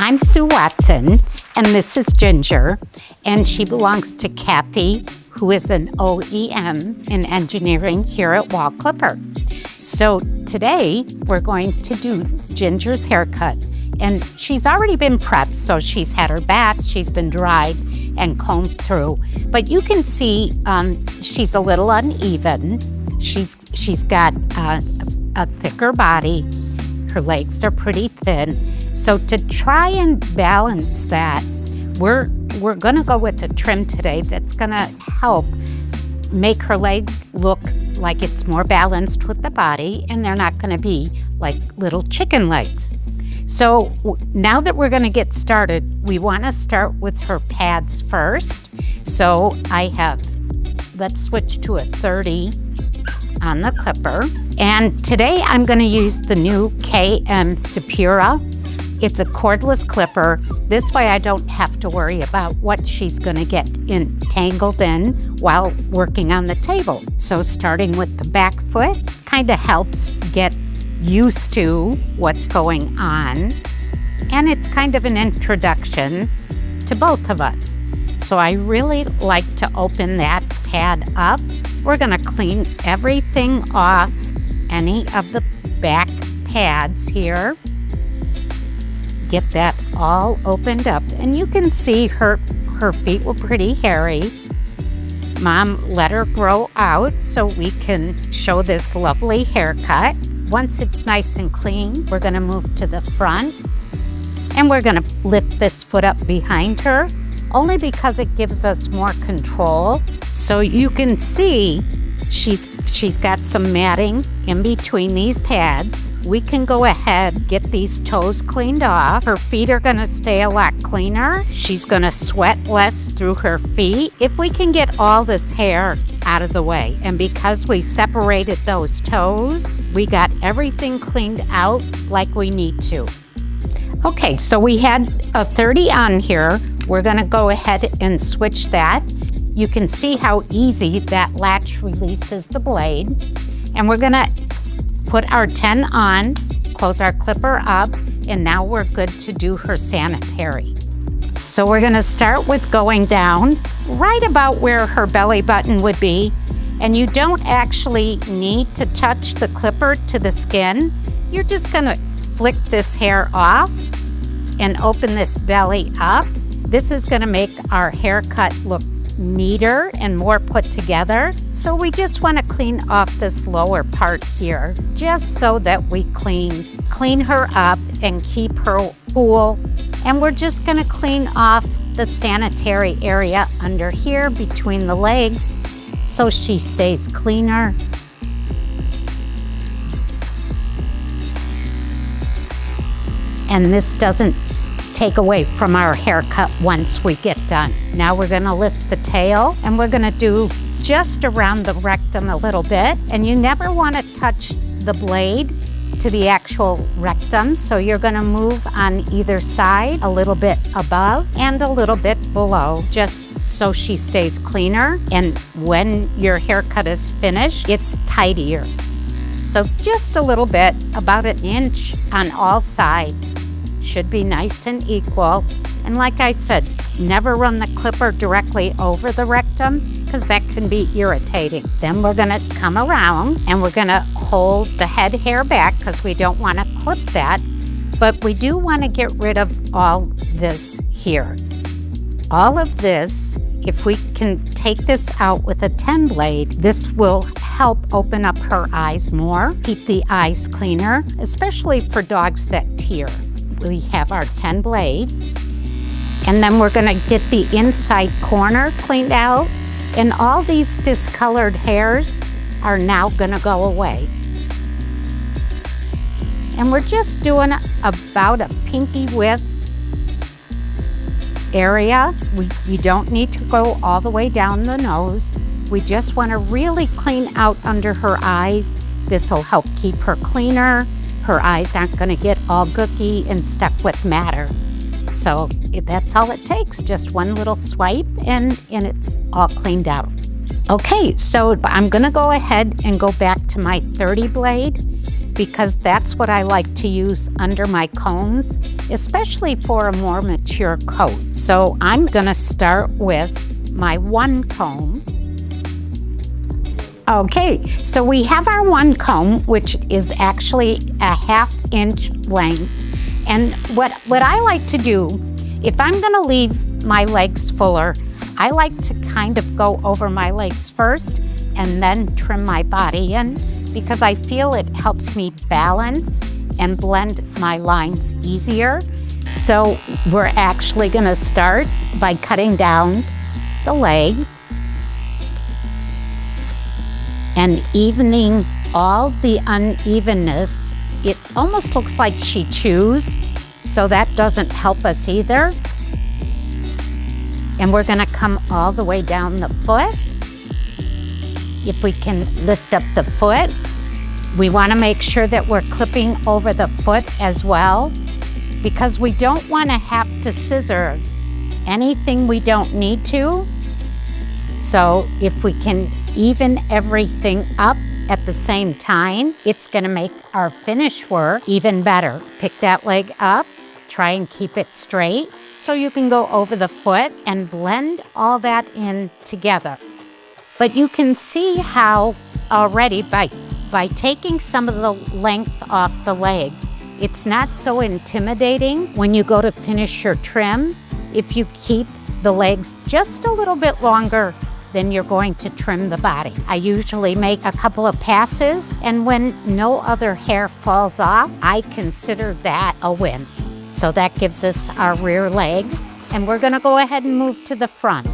I'm Sue Watson, and this is Ginger, and she belongs to Kathy, who is an OEM in engineering here at Wahl Clipper. So today, we're going to do Ginger's haircut, and she's already been prepped, so she's had her bath, she's been dried and combed through, but you can see she's a little uneven. She's got a thicker body. Her legs are pretty thin. So to try and balance that, we're gonna go with a trim today that's gonna help make her legs look like it's more balanced with the body, and they're not gonna be like little chicken legs. So now that we're gonna get started, we wanna start with her pads first. So let's switch to a 30 on the clipper. And today I'm gonna use the new KM Supura. It's a cordless clipper. This way I don't have to worry about what she's gonna get entangled in while working on the table. So starting with the back foot kind of helps get used to what's going on. And it's kind of an introduction to both of us. So I really like to open that pad up. We're gonna clean everything off any of the back pads here. Get that all opened up, and you can see her feet were pretty hairy. Mom let her grow out so we can show this lovely haircut. Once it's nice and clean, we're gonna move to the front, and we're gonna lift this foot up behind her, only because it gives us more control. So you can see she's got some matting in between these pads. We can go ahead, get these toes cleaned off. Her feet are gonna stay a lot cleaner. She's gonna sweat less through her feet if we can get all this hair out of the way. And because we separated those toes, we got everything cleaned out like we need to. Okay, so we had a 30 on here. We're gonna go ahead and switch that. You can see how easy that latch releases the blade. And we're gonna put our 10 on, close our clipper up, and now we're good to do her sanitary. So we're gonna start with going down right about where her belly button would be. And you don't actually need to touch the clipper to the skin. You're just gonna flick this hair off and open this belly up. This is gonna make our haircut look neater and more put together. So we just want to clean off this lower part here, just so that we clean her up and keep her cool. And we're just going to clean off the sanitary area under here between the legs so she stays cleaner. And this doesn't take away from our haircut once we get done. Now we're gonna lift the tail, and we're gonna do just around the rectum a little bit. And you never wanna touch the blade to the actual rectum, so you're gonna move on either side, a little bit above and a little bit below, just so she stays cleaner. And when your haircut is finished, it's tidier. So just a little bit, about an inch on all sides. Should be nice and equal. And like I said, never run the clipper directly over the rectum, because that can be irritating. Then we're gonna come around and we're gonna hold the head hair back because we don't wanna clip that, but we do wanna get rid of all this here. All of this, if we can take this out with a 10 blade, this will help open up her eyes more, keep the eyes cleaner, especially for dogs that tear. We have our 10 blade, and then we're gonna get the inside corner cleaned out, and all these discolored hairs are now gonna go away. And we're just doing about a pinky width area. You don't need to go all the way down the nose. We just wanna really clean out under her eyes. This will help keep her cleaner. Her eyes aren't gonna get all gooky and stuck with matter. So that's all it takes, just one little swipe and it's all cleaned out. Okay, so I'm gonna go ahead and go back to my 30 blade. because that's what I like to use under my combs, especially for a more mature coat. So I'm gonna start with my one comb. Okay, so we have our one comb, which is actually a 1/2 inch length. And what I like to do, if I'm gonna leave my legs fuller, I like to kind of go over my legs first and then trim my body in, because I feel it helps me balance and blend my lines easier. So we're actually gonna start by cutting down the leg and evening all the unevenness. It almost looks like she chews, so that doesn't help us either. And we're gonna come all the way down the foot. If we can lift up the foot, we wanna make sure that we're clipping over the foot as well, because we don't wanna have to scissor anything we don't need to. So if we can even everything up at the same time, it's gonna make our finish work even better. Pick that leg up, try and keep it straight so you can go over the foot and blend all that in together. But you can see how already by taking some of the length off the leg, it's not so intimidating when you go to finish your trim if you keep the legs just a little bit longer than you're going to trim the body. I usually make a couple of passes, and when no other hair falls off, I consider that a win. So that gives us our rear leg, and we're gonna go ahead and move to the front.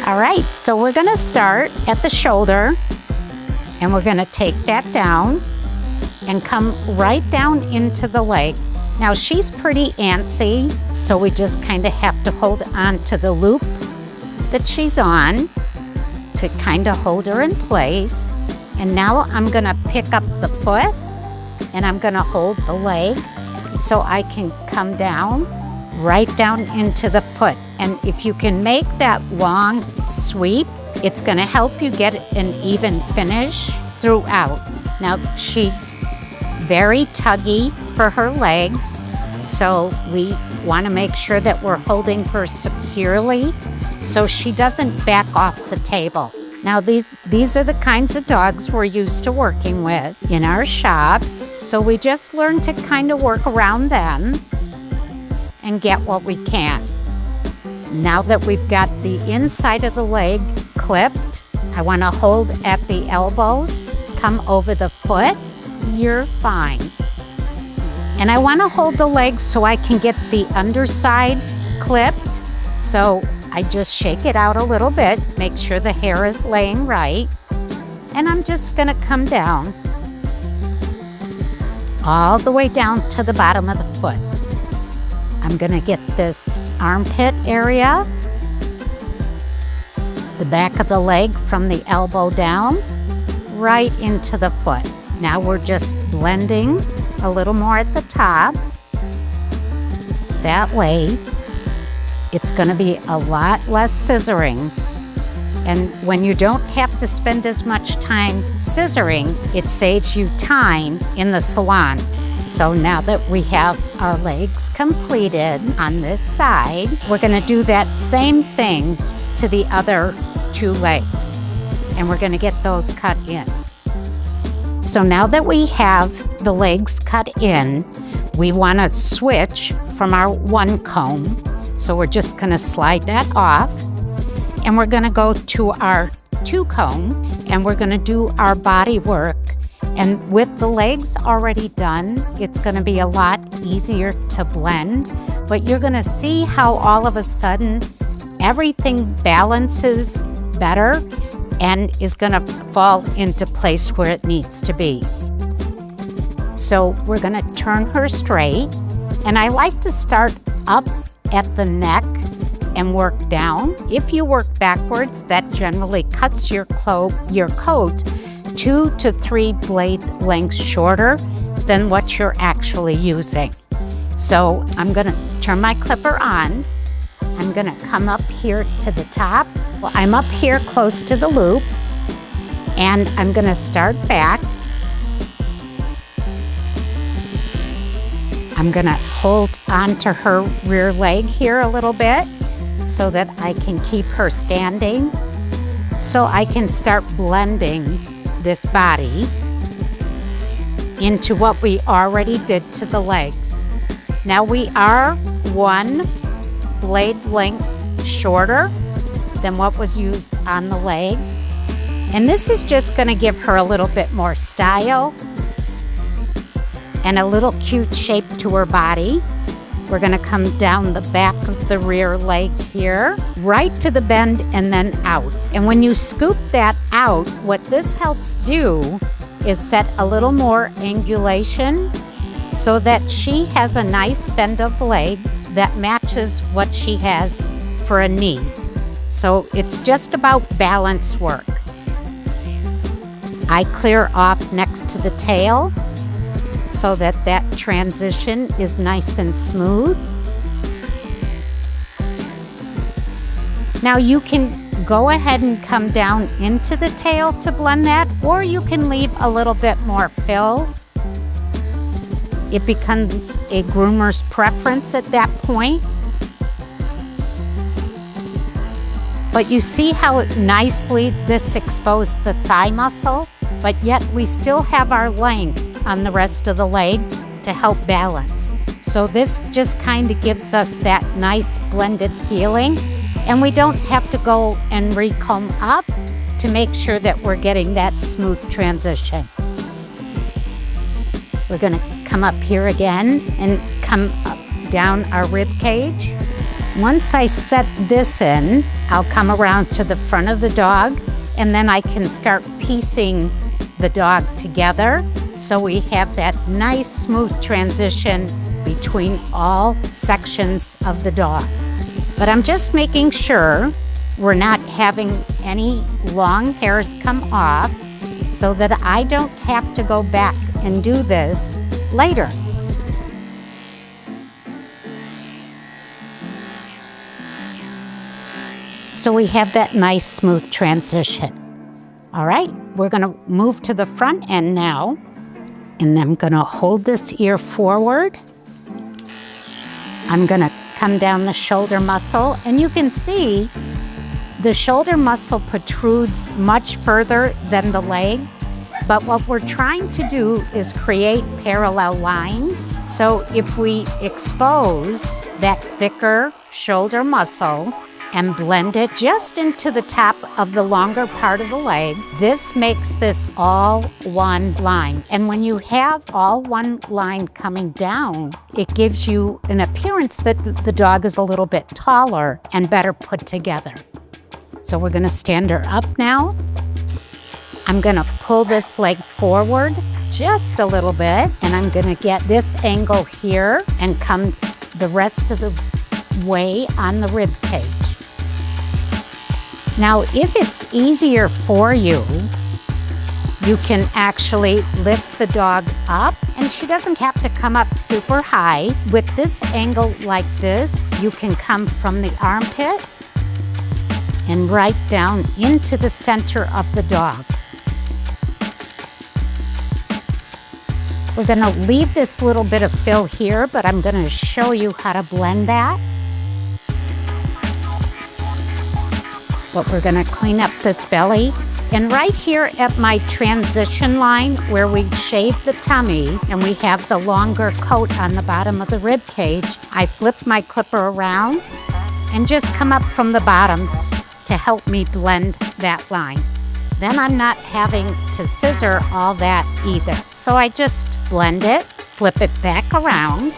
All right, so we're gonna start at the shoulder, and we're gonna take that down and come right down into the leg. Now she's pretty antsy, so we just kind of have to hold on to the loop that she's on to kind of hold her in place. And now I'm gonna pick up the foot and I'm gonna hold the leg so I can come down, right down into the foot. And if you can make that long sweep, it's gonna help you get an even finish throughout. Now she's very tuggy for her legs, so we want to make sure that we're holding her securely so she doesn't back off the table. Now these are the kinds of dogs we're used to working with in our shops, so we just learn to kind of work around them and get what we can. Now that we've got the inside of the leg clipped, I want to hold at the elbows, come over the foot. You're fine. And I want to hold the legs so I can get the underside clipped. So I just shake it out a little bit, make sure the hair is laying right. And I'm just gonna come down all the way down to the bottom of the foot. I'm gonna get this armpit area, the back of the leg from the elbow down, right into the foot. Now we're just blending a little more at the top. That way, it's gonna be a lot less scissoring. And when you don't have to spend as much time scissoring, it saves you time in the salon. So now that we have our legs completed on this side, we're gonna do that same thing to the other two legs. And we're gonna get those cut in. So now that we have the legs cut in, we want to switch from our one comb. So we're just going to slide that off, and we're going to go to our two comb, and we're going to do our body work. And with the legs already done, it's going to be a lot easier to blend, but you're going to see how all of a sudden everything balances better and is gonna fall into place where it needs to be. So we're gonna turn her straight, and I like to start up at the neck and work down. If you work backwards, that generally cuts your coat 2 to 3 blade lengths shorter than what you're actually using. So I'm gonna turn my clipper on. I'm gonna come up here to the top. Well, I'm up here close to the loop, And I'm gonna start back. I'm gonna hold onto her rear leg here a little bit so that I can keep her standing, so I can start blending this body into what we already did to the legs. Now we are 1 blade length shorter than what was used on the leg. And this is just gonna give her a little bit more style and a little cute shape to her body. We're gonna come down the back of the rear leg here, right to the bend and then out. And when you scoop that out, what this helps do is set a little more angulation so that she has a nice bend of leg that matches what she has for a knee. So it's just about balance work. I clear off next to the tail so that that transition is nice and smooth. Now you can go ahead and come down into the tail to blend that, or you can leave a little bit more fill. It becomes a groomer's preference at that point. But you see how nicely this exposed the thigh muscle, but yet we still have our length on the rest of the leg to help balance. So this just kind of gives us that nice blended feeling, and we don't have to go and recomb up to make sure that we're getting that smooth transition. We're gonna come up here again and come up down our rib cage. Once I set this in, I'll come around to the front of the dog, and then I can start piecing the dog together so we have that nice smooth transition between all sections of the dog. But I'm just making sure we're not having any long hairs come off so that I don't have to go back and do this later. So we have that nice smooth transition. All right, we're gonna move to the front end now, and then I'm gonna hold this ear forward. I'm gonna come down the shoulder muscle, and you can see the shoulder muscle protrudes much further than the leg, but what we're trying to do is create parallel lines. So if we expose that thicker shoulder muscle and blend it just into the top of the longer part of the leg, this makes this all one line. And when you have all one line coming down, it gives you an appearance that the dog is a little bit taller and better put together. So we're gonna stand her up now. I'm gonna pull this leg forward just a little bit, and I'm gonna get this angle here and come the rest of the way on the rib cage. Now, if it's easier for you, you can actually lift the dog up, and she doesn't have to come up super high. With this angle like this, you can come from the armpit and right down into the center of the dog. We're gonna leave this little bit of fill here, but I'm gonna show you how to blend that. But we're gonna clean up this belly. And right here at my transition line where we shave the tummy and we have the longer coat on the bottom of the rib cage, I flip my clipper around and just come up from the bottom to help me blend that line. Then I'm not having to scissor all that either. So I just blend it, flip it back around,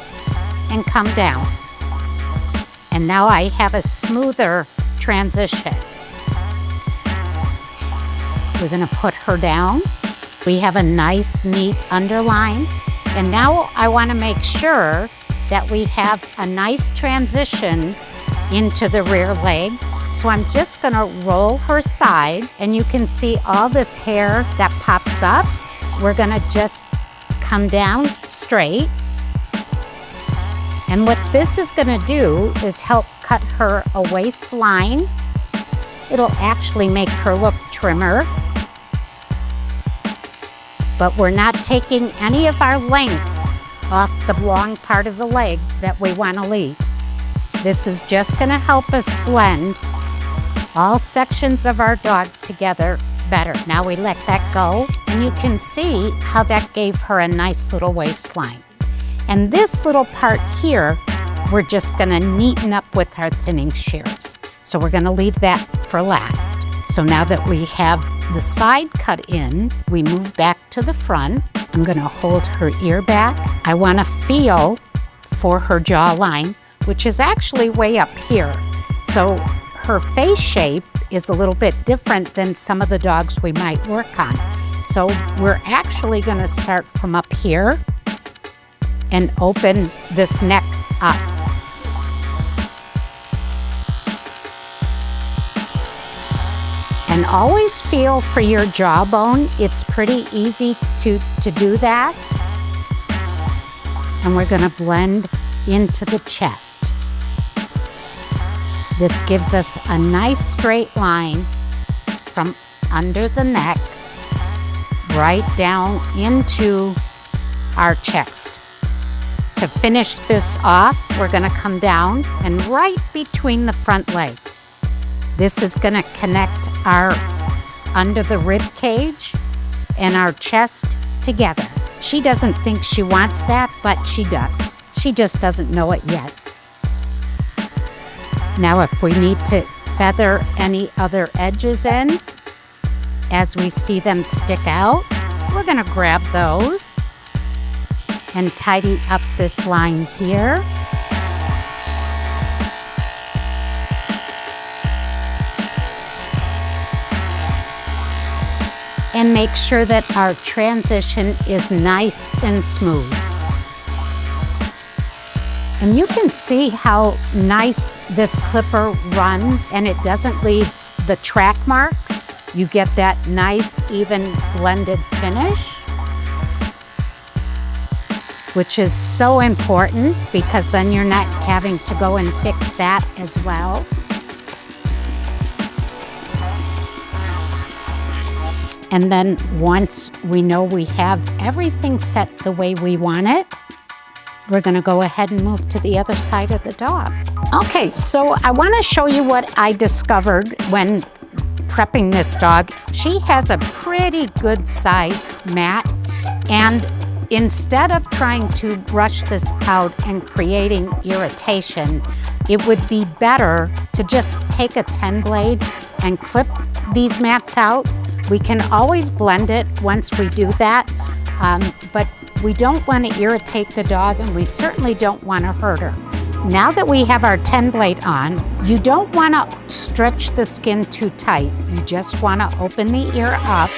and come down. And now I have a smoother transition. We're gonna put her down. We have a nice, neat underline. And now I wanna make sure that we have a nice transition into the rear leg. So I'm just gonna roll her side, and you can see all this hair that pops up. We're gonna just come down straight. And what this is gonna do is help cut her a waistline. It'll actually make her look trimmer. but we're not taking any of our length off the long part of the leg that we want to leave. This is just going to help us blend all sections of our dog together better. Now we let that go, and you can see how that gave her a nice little waistline. And this little part here, we're just gonna neaten up with our thinning shears. So we're gonna leave that for last. So now that we have the side cut in, we move back to the front. I'm gonna hold her ear back. I wanna feel for her jawline, which is actually way up here. So her face shape is a little bit different than some of the dogs we might work on. So we're actually gonna start from up here and open this neck up. And always feel for your jawbone. It's pretty easy to do that. And we're gonna blend into the chest. This gives us a nice straight line from under the neck right down into our chest. To finish this off, we're gonna come down and right between the front legs. This is gonna connect our under the rib cage and our chest together. She doesn't think she wants that, but she does. She just doesn't know it yet. Now, if we need to feather any other edges in, as we see them stick out, we're gonna grab those and tidy up this line here. And make sure that our transition is nice and smooth. And you can see how nice this clipper runs, and it doesn't leave the track marks. You get that nice, even blended finish, which is so important because then you're not having to go and fix that as well. And then once we know we have everything set the way we want it, we're gonna go ahead and move to the other side of the dog. Okay, so I wanna show you what I discovered when prepping this dog. She has a pretty good size mat, and instead of trying to brush this out and creating irritation, it would be better to just take a 10 blade and clip these mats out. We can always blend it once we do that, but we don't want to irritate the dog, and we certainly don't want to hurt her. Now that we have our 10 blade on, you don't want to stretch the skin too tight. You just want to open the ear up,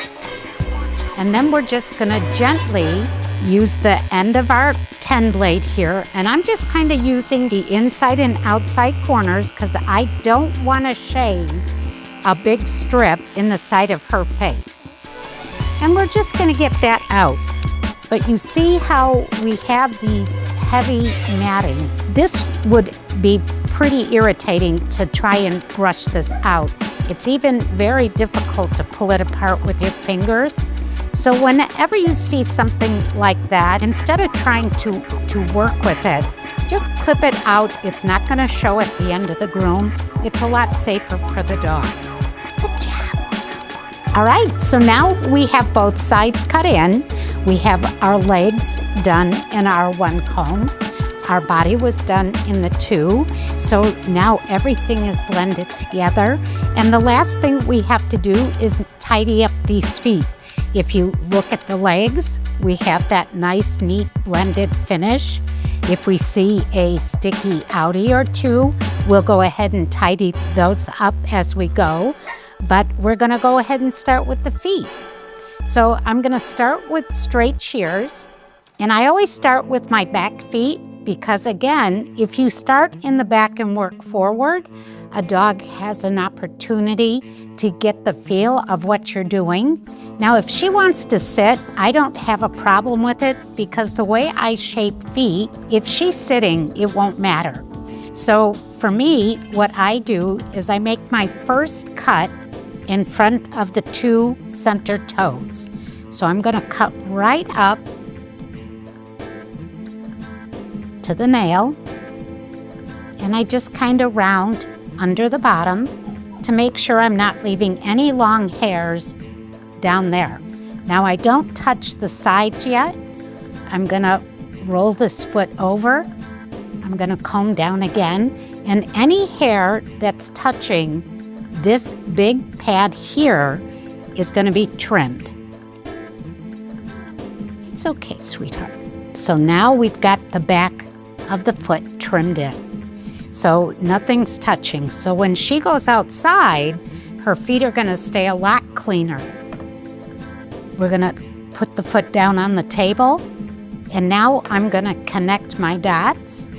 and then we're just going to gently use the end of our 10 blade here, and I'm just kind of using the inside and outside corners because I don't want to shave a big strip in the side of her face. And we're just going to get that out. But you see how we have these heavy matting. This would be pretty irritating to try and brush this out. It's even very difficult to pull it apart with your fingers. So whenever you see something like that, instead of trying to work with it, just clip it out. It's not gonna show at the end of the groom. It's a lot safer for the dog. Good job. All right, so now we have both sides cut in. We have our legs done in our 1 comb. Our body was done in the 2. So now everything is blended together. And the last thing we have to do is tidy up these feet. If you look at the legs, we have that nice, neat, blended finish. If we see a sticky outie or two, we'll go ahead and tidy those up as we go. But we're gonna go ahead and start with the feet. So I'm gonna start with straight shears. And I always start with my back feet because, again, if you start in the back and work forward, a dog has an opportunity to get the feel of what you're doing. Now, if she wants to sit, I don't have a problem with it because the way I shape feet, if she's sitting, it won't matter. So for me, what I do is I make my first cut in front of the 2 center toes. So I'm gonna cut right up to the nail, and I just kind of round under the bottom to make sure I'm not leaving any long hairs down there. Now I don't touch the sides yet. I'm gonna roll this foot over. I'm gonna comb down again, and any hair that's touching this big pad here is gonna be trimmed. It's okay, sweetheart. So now we've got the back of the foot trimmed in. So nothing's touching. So when she goes outside, her feet are gonna stay a lot cleaner. We're gonna put the foot down on the table, and now I'm gonna connect my dots.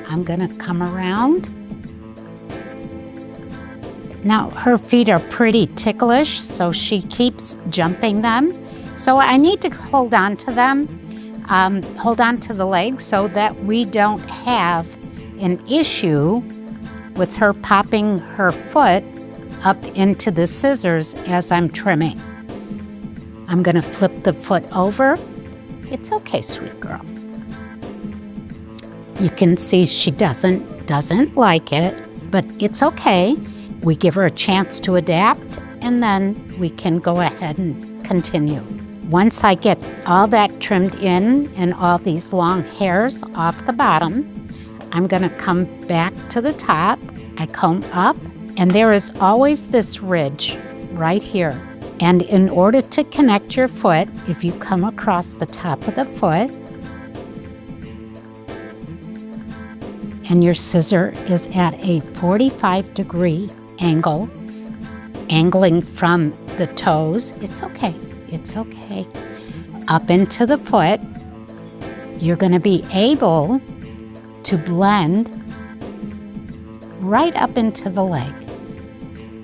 I'm gonna come around. Now her feet are pretty ticklish, so she keeps jumping them. So I need to hold on to them, hold on to the legs so that we don't have an issue with her popping her foot up into the scissors as I'm trimming. I'm gonna flip the foot over. It's okay, sweet girl. You can see she doesn't like it, but it's okay. We give her a chance to adapt, and then we can go ahead and continue. Once I get all that trimmed in and all these long hairs off the bottom, I'm gonna come back to the top. I comb up, and there is always this ridge right here. And in order to connect your foot, if you come across the top of the foot, and your scissor is at a 45-degree angle, angling from the toes, it's okay. It's okay. Up into the foot, you're gonna be able to blend right up into the leg.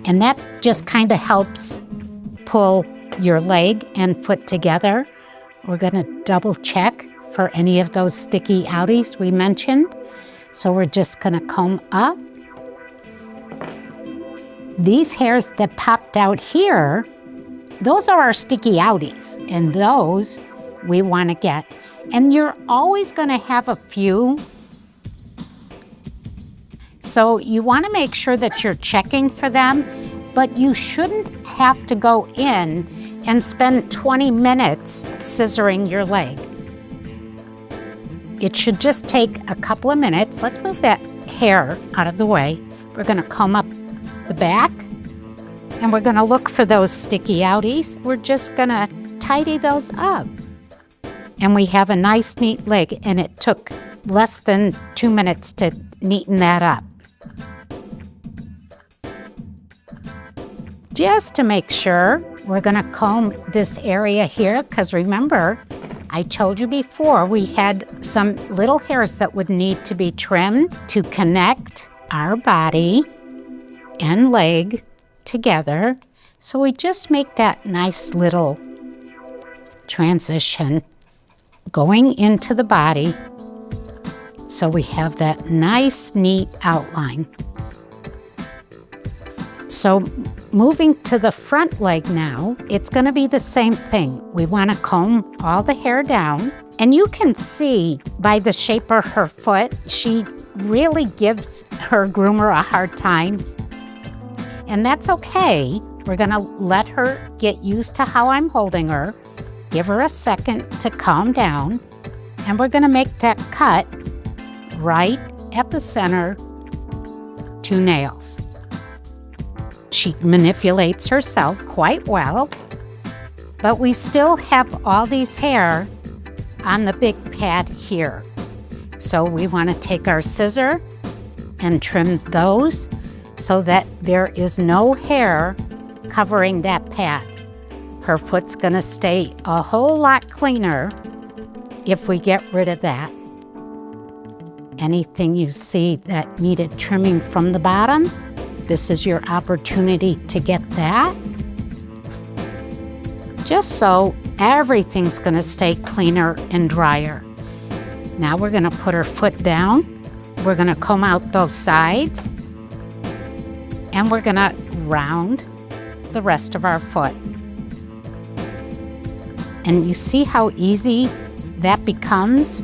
And that just kind of helps pull your leg and foot together. We're gonna double check for any of those sticky outies we mentioned. So we're just gonna comb up. These hairs that popped out here, those are our sticky outies, and those we want to get. And you're always going to have a few. So you want to make sure that you're checking for them, but you shouldn't have to go in and spend 20 minutes scissoring your leg. It should just take a couple of minutes. Let's move that hair out of the way. We're going to comb up the back, and we're gonna look for those sticky outies. We're just gonna tidy those up. And we have a nice, neat leg, and it took less than 2 minutes to neaten that up. Just to make sure, we're gonna comb this area here, because remember, I told you before we had some little hairs that would need to be trimmed to connect our body and leg together. So we just make that nice little transition going into the body, so we have that nice, neat outline. So moving to the front leg now, it's gonna be the same thing. We wanna comb all the hair down, and you can see by the shape of her foot, she really gives her groomer a hard time. And that's okay. We're gonna let her get used to how I'm holding her, give her a second to calm down, and we're gonna make that cut right at the center, 2 nails. She manipulates herself quite well, but we still have all these hair on the big pad here. So we wanna take our scissor and trim those so that there is no hair covering that pad. Her foot's gonna stay a whole lot cleaner if we get rid of that. Anything you see that needed trimming from the bottom, this is your opportunity to get that. Just so everything's gonna stay cleaner and drier. Now we're gonna put her foot down. We're gonna comb out those sides, and we're gonna round the rest of our foot. And you see how easy that becomes?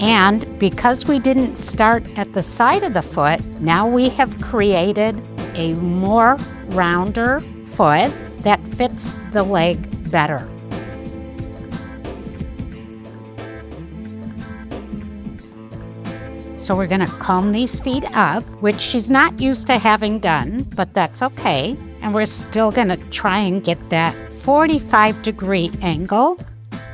And because we didn't start at the side of the foot, now we have created a more rounder foot that fits the leg better. So we're gonna comb these feet up, which she's not used to having done, but that's okay. And we're still gonna try and get that 45-degree angle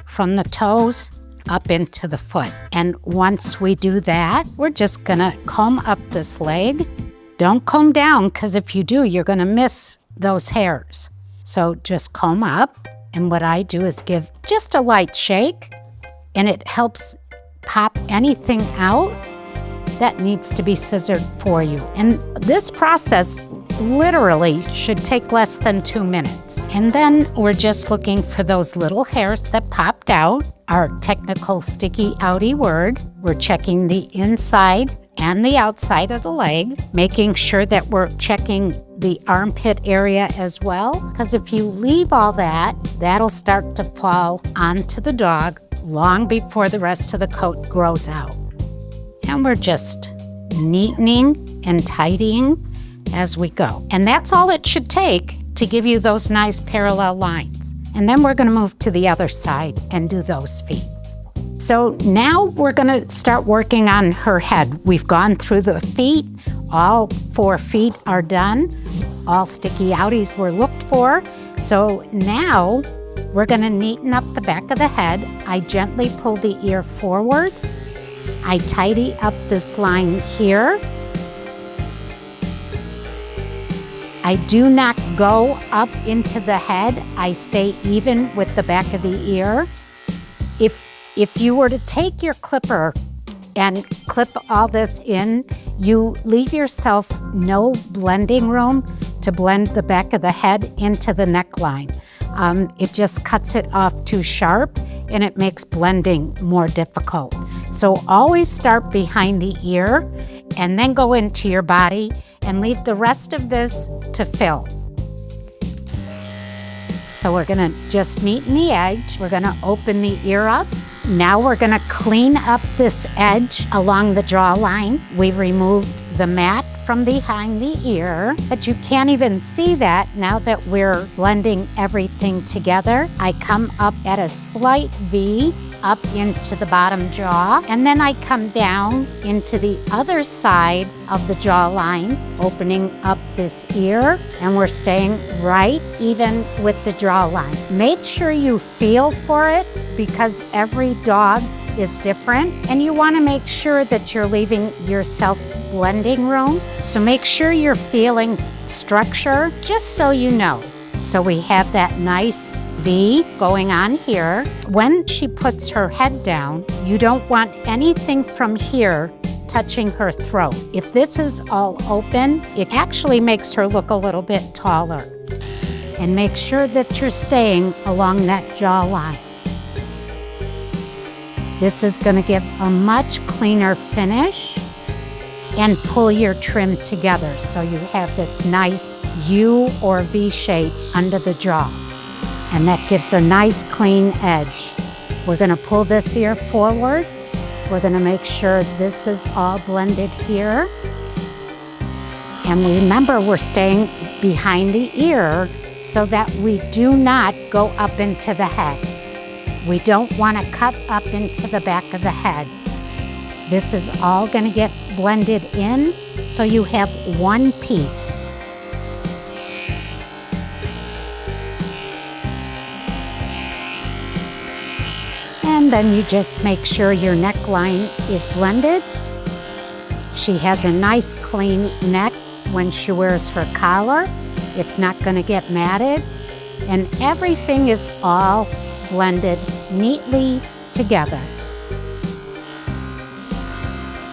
from the toes up into the foot. And once we do that, we're just gonna comb up this leg. Don't comb down, because if you do, you're gonna miss those hairs. So just comb up, and what I do is give just a light shake, and it helps pop anything out that needs to be scissored for you. And this process literally should take less than 2 minutes. And then we're just looking for those little hairs that popped out, our technical sticky outie word. We're checking the inside and the outside of the leg, making sure that we're checking the armpit area as well, because if you leave all that, that'll start to fall onto the dog long before the rest of the coat grows out. And we're just neatening and tidying as we go. And that's all it should take to give you those nice parallel lines. And then we're gonna move to the other side and do those feet. So now we're gonna start working on her head. We've gone through the feet. All 4 feet are done. All sticky outies were looked for. So now we're gonna neaten up the back of the head. I gently pull the ear forward. I tidy up this line here. I do not go up into the head. I stay even with the back of the ear. If you were to take your clipper and clip all this in, you leave yourself no blending room to blend the back of the head into the neckline. It just cuts it off too sharp, and it makes blending more difficult. So always start behind the ear and then go into your body and leave the rest of this to fill. So we're gonna just neaten the edge. We're gonna open the ear up. Now we're gonna clean up this edge along the jawline. We've removed the mat from behind the ear, but you can't even see that now that we're blending everything together. I come up at a slight V up into the bottom jaw, and then I come down into the other side of the jawline, opening up this ear, and we're staying right even with the jawline. Make sure you feel for it, because every dog is different, and you want to make sure that you're leaving yourself blending room. So make sure you're feeling structure, just so you know. So we have that nice V going on here. When she puts her head down, you don't want anything from here touching her throat. If this is all open, it actually makes her look a little bit taller. And make sure that you're staying along that jawline. This is going to give a much cleaner finish, and pull your trim together so you have this nice U or V shape under the jaw. And that gives a nice clean edge. We're going to pull this ear forward. We're going to make sure this is all blended here. And remember, we're staying behind the ear so that we do not go up into the head. We don't want to cut up into the back of the head. This is all going to get blended in so you have one piece. And then you just make sure your neckline is blended. She has a nice clean neck when she wears her collar. It's not going to get matted. And everything is all blended neatly together.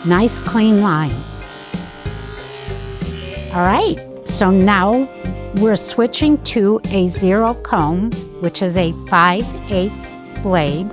Nice clean lines. All right, so now we're switching to a 0 comb, which is a 5/8 blade,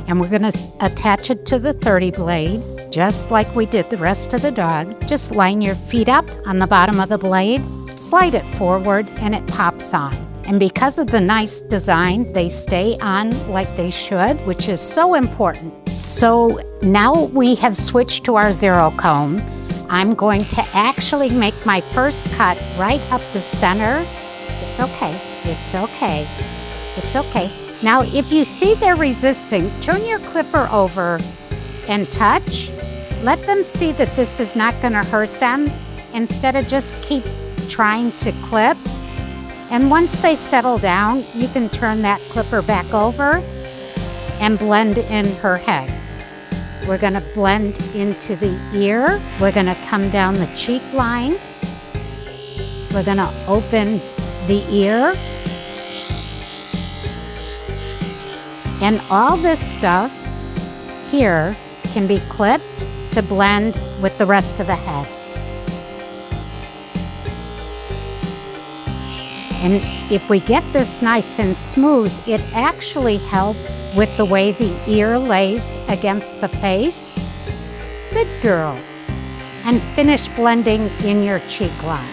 and we're gonna attach it to the 30 blade, just like we did the rest of the dog. Just line your feet up on the bottom of the blade, slide it forward, and it pops on. And because of the nice design, they stay on like they should, which is so important. So now we have switched to our zero comb. I'm going to actually make my first cut right up the center. It's okay, it's okay, it's okay. Now, if you see they're resisting, turn your clipper over and touch. Let them see that this is not gonna hurt them, instead of just keep trying to clip. And once they settle down, you can turn that clipper back over and blend in her head. We're gonna blend into the ear. We're gonna come down the cheek line. We're gonna open the ear. And all this stuff here can be clipped to blend with the rest of the head. And if we get this nice and smooth, it actually helps with the way the ear lays against the face. Good girl. And finish blending in your cheek line.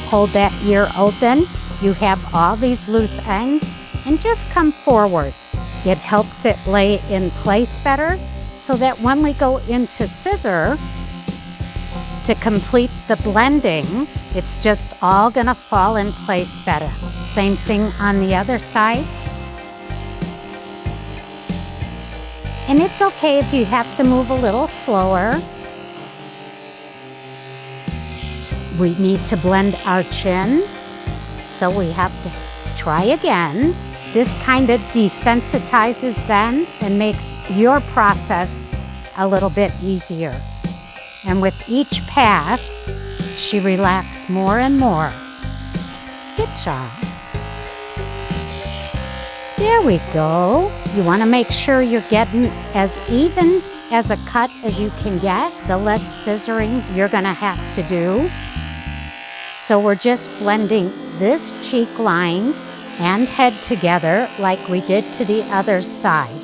Hold that ear open. You have all these loose ends, and just come forward. It helps it lay in place better, so that when we go into scissor to complete the blending, it's just all gonna fall in place better. Same thing on the other side. And it's okay if you have to move a little slower. We need to blend our chin, so we have to try again. This kind of desensitizes them and makes your process a little bit easier. And with each pass, she relaxes more and more. Good job. There we go. You want to make sure you're getting as even as a cut as you can get, the less scissoring you're going to have to do. So we're just blending this cheek line and head together like we did to the other side.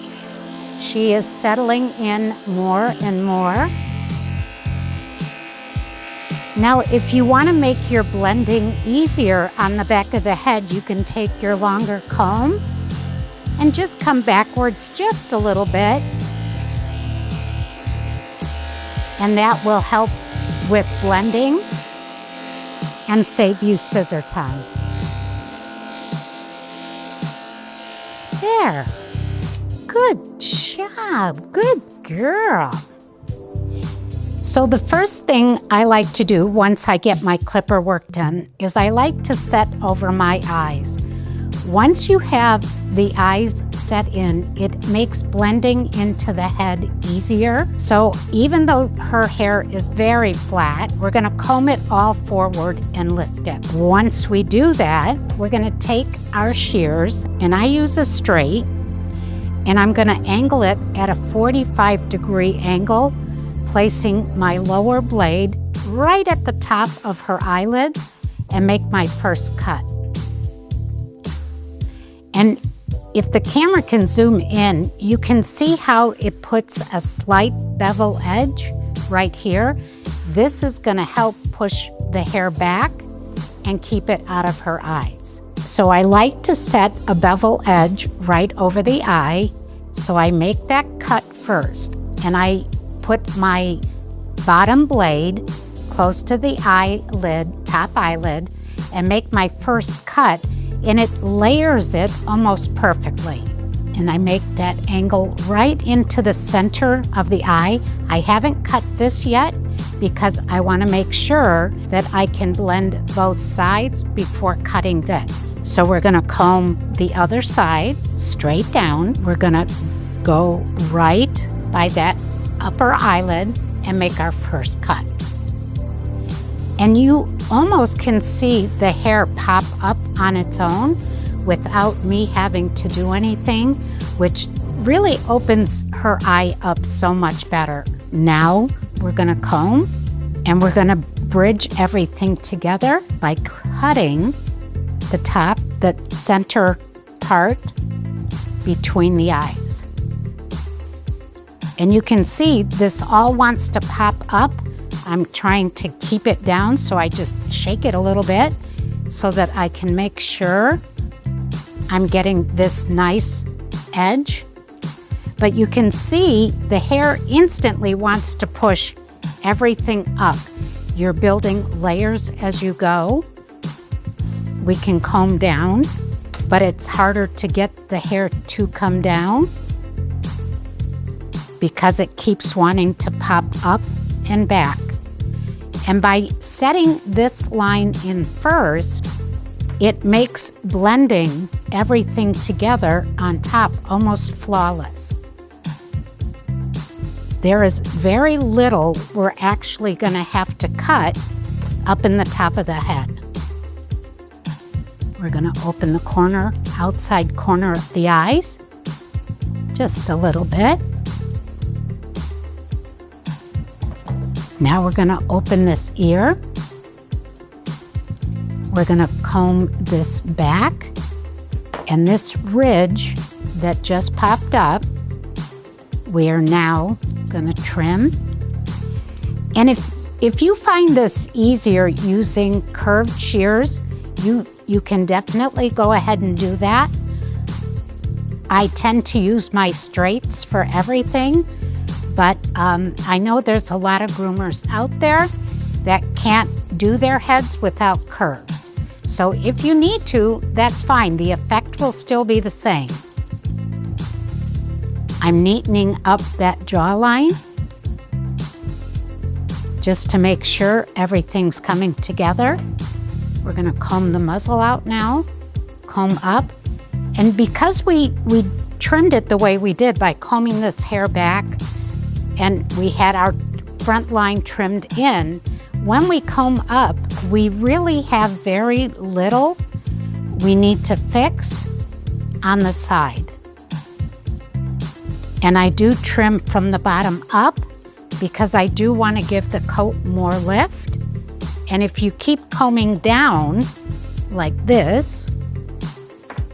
She is settling in more and more. Now, if you want to make your blending easier on the back of the head, you can take your longer comb and just come backwards just a little bit. And that will help with blending and save you scissor time. There. Good job. Good girl. So the first thing I like to do once I get my clipper work done is I like to set over my eyes. Once you have the eyes set in, it makes blending into the head easier. So even though her hair is very flat, we're gonna comb it all forward and lift it. Once we do that, we're gonna take our shears, and I use a straight, and I'm gonna angle it at a 45-degree angle, placing my lower blade right at the top of her eyelid and make my first cut. And if the camera can zoom in, you can see how it puts a slight bevel edge right here. This is gonna help push the hair back and keep it out of her eyes. So I like to set a bevel edge right over the eye. So I make that cut first, and I put my bottom blade close to the eyelid, top eyelid, and make my first cut, and it layers it almost perfectly. And I make that angle right into the center of the eye. I haven't cut this yet because I want to make sure that I can blend both sides before cutting this. So we're going to comb the other side straight down. We're going to go right by that upper eyelid and make our first cut. And you almost can see the hair pop up on its own without me having to do anything, which really opens her eye up so much better. Now we're gonna comb, and we're gonna bridge everything together by cutting the top, the center part between the eyes. And you can see this all wants to pop up. I'm trying to keep it down, so I just shake it a little bit so that I can make sure I'm getting this nice edge. But you can see the hair instantly wants to push everything up. You're building layers as you go. We can comb down, but it's harder to get the hair to come down because it keeps wanting to pop up and back. And by setting this line in first, it makes blending everything together on top almost flawless. There is very little we're actually going to have to cut up in the top of the head. We're going to open the corner, outside corner of the eyes, just a little bit. Now we're going to open this ear. We're going to comb this back, and this ridge that just popped up, we are now going to trim. And if you find this easier using curved shears, you can definitely go ahead and do that. I tend to use my straights for everything, but I know there's a lot of groomers out there that can't do their heads without curves. So if you need to, that's fine. The effect will still be the same. I'm neatening up that jawline just to make sure everything's coming together. We're gonna comb the muzzle out now, comb up. And because we trimmed it the way we did by combing this hair back, and we had our front line trimmed in, when we comb up, we really have very little we need to fix on the side. And I do trim from the bottom up because I do want to give the coat more lift. And if you keep combing down like this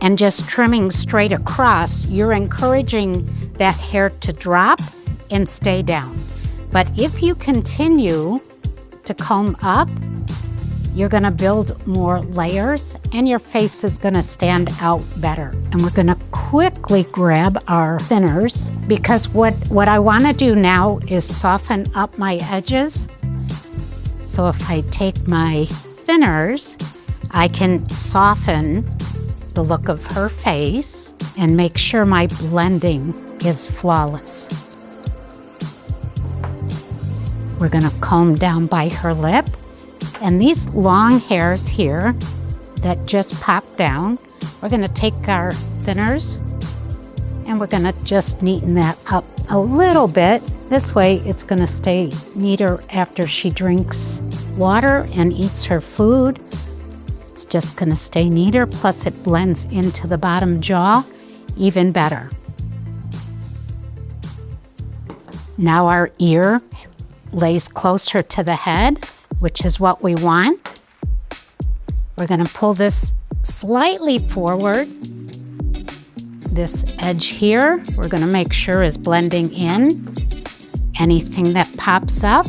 and just trimming straight across, you're encouraging that hair to drop and stay down. But if you continue to comb up, you're gonna build more layers and your face is gonna stand out better. And we're gonna quickly grab our thinners because what I wanna do now is soften up my edges. So if I take my thinners, I can soften the look of her face and make sure my blending is flawless. We're gonna comb down by her lip. And these long hairs here that just popped down, we're gonna take our thinners and we're gonna just neaten that up a little bit. This way it's gonna stay neater after she drinks water and eats her food. It's just gonna stay neater, plus it blends into the bottom jaw even better. Now our ear lays closer to the head, which is what we want. We're gonna pull this slightly forward. This edge here, we're gonna make sure is blending in. Anything that pops up,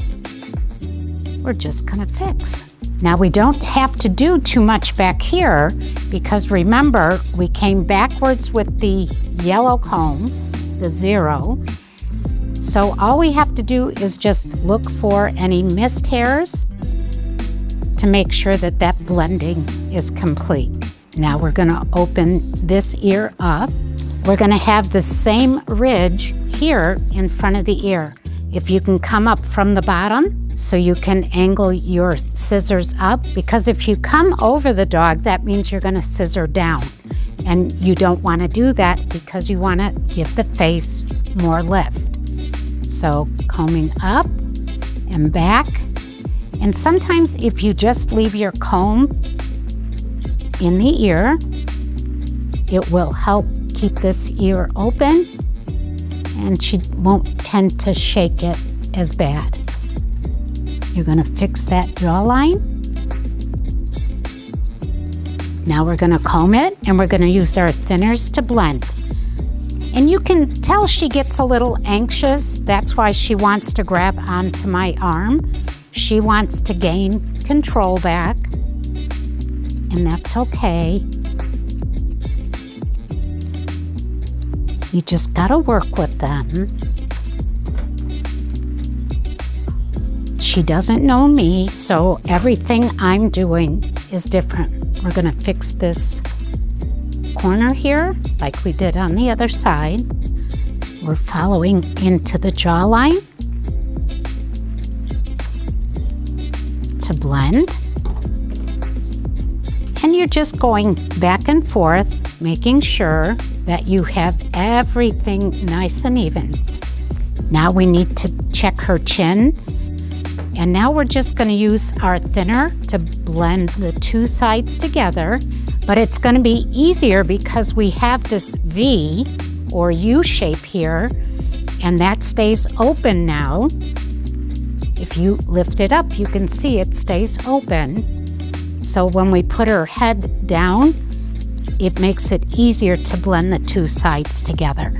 we're just gonna fix. Now we don't have to do too much back here because remember, we came backwards with the yellow comb, the 0. So all we have to do is just look for any missed hairs to make sure that that blending is complete. Now we're gonna open this ear up. We're gonna have the same ridge here in front of the ear. If you can come up from the bottom so you can angle your scissors up, because if you come over the dog, that means you're gonna scissor down. And you don't wanna do that because you wanna give the face more lift. So combing up and back. And sometimes if you just leave your comb in the ear, it will help keep this ear open and she won't tend to shake it as bad. You're gonna fix that jawline. Now we're gonna comb it and we're gonna use our thinners to blend. And you can tell she gets a little anxious. That's why she wants to grab onto my arm. She wants to gain control back. and that's okay. You just gotta work with them. She doesn't know me, so everything I'm doing is different. We're gonna fix this corner here like we did on the other side. We're following into the jawline to blend. And you're just going back and forth, making sure that you have everything nice and even. Now we need to check her chin. And now we're just going to use our thinner to blend the two sides together. But it's going to be easier because we have this V or U shape here, and that stays open now. If you lift it up, you can see it stays open. So when we put her head down, it makes it easier to blend the two sides together.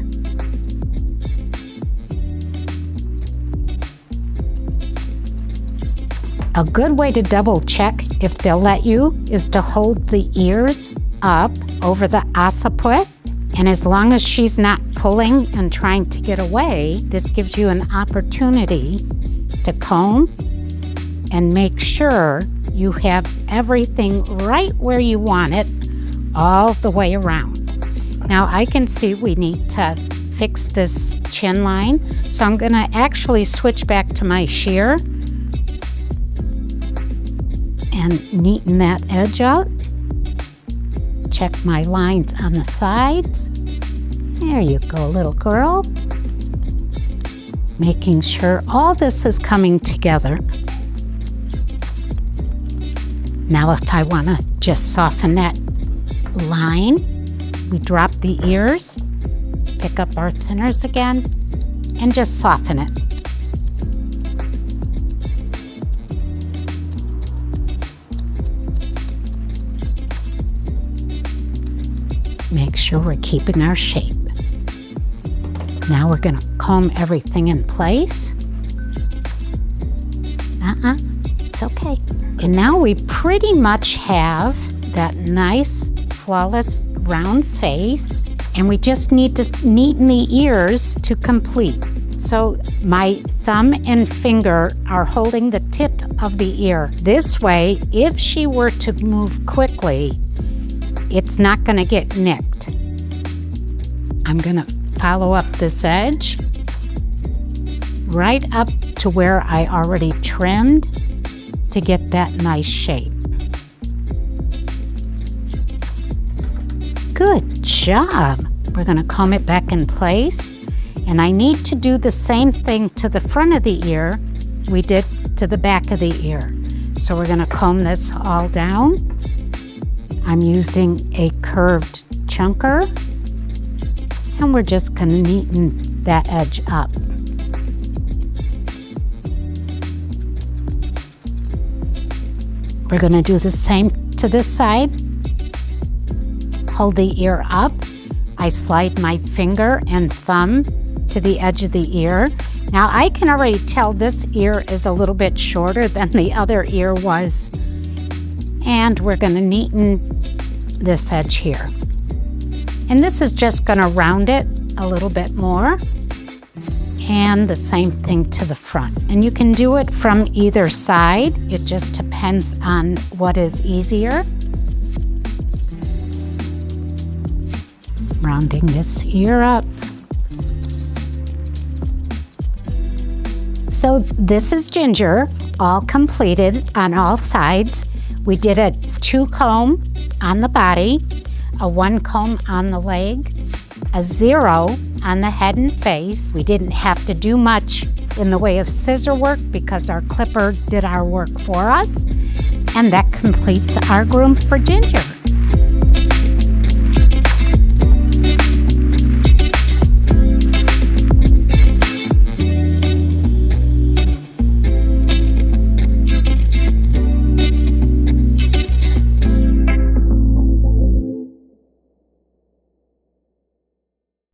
A good way to double check if they'll let you is to hold the ears up over the occiput. And as long as she's not pulling and trying to get away, this gives you an opportunity to comb and make sure you have everything right where you want it all the way around. Now I can see we need to fix this chin line, so I'm gonna actually switch back to my shear and neaten that edge out. Check my lines on the sides. There you go, little girl. Making sure all this is coming together. Now if I want to just soften that line, we drop the ears, pick up our thinners again, and just soften it. Make sure we're keeping our shape. Now we're gonna comb everything in place. It's okay. And now we pretty much have that nice, flawless, round face, and we just need to neaten the ears to complete. So my thumb and finger are holding the tip of the ear. This way, if she were to move quickly, it's not gonna get nicked. I'm gonna follow up this edge right up to where I already trimmed to get that nice shape. Good job. We're gonna comb it back in place, and I need to do the same thing to the front of the ear we did to the back of the ear. So we're gonna comb this all down. I'm using a curved chunker, and we're just gonna neaten that edge up. We're gonna do the same to this side. Hold the ear up. I slide my finger and thumb to the edge of the ear. Now I can already tell this ear is a little bit shorter than the other ear was. And we're gonna neaten this edge here. And this is just gonna round it a little bit more. And the same thing to the front. And you can do it from either side. It just depends on what is easier. Rounding this ear up. So this is Ginger, all completed on all sides. We did a 2 comb on the body, a 1 comb on the leg, a 0 on the head and face. We didn't have to do much in the way of scissor work because our clipper did our work for us. And that completes our groom for Ginger.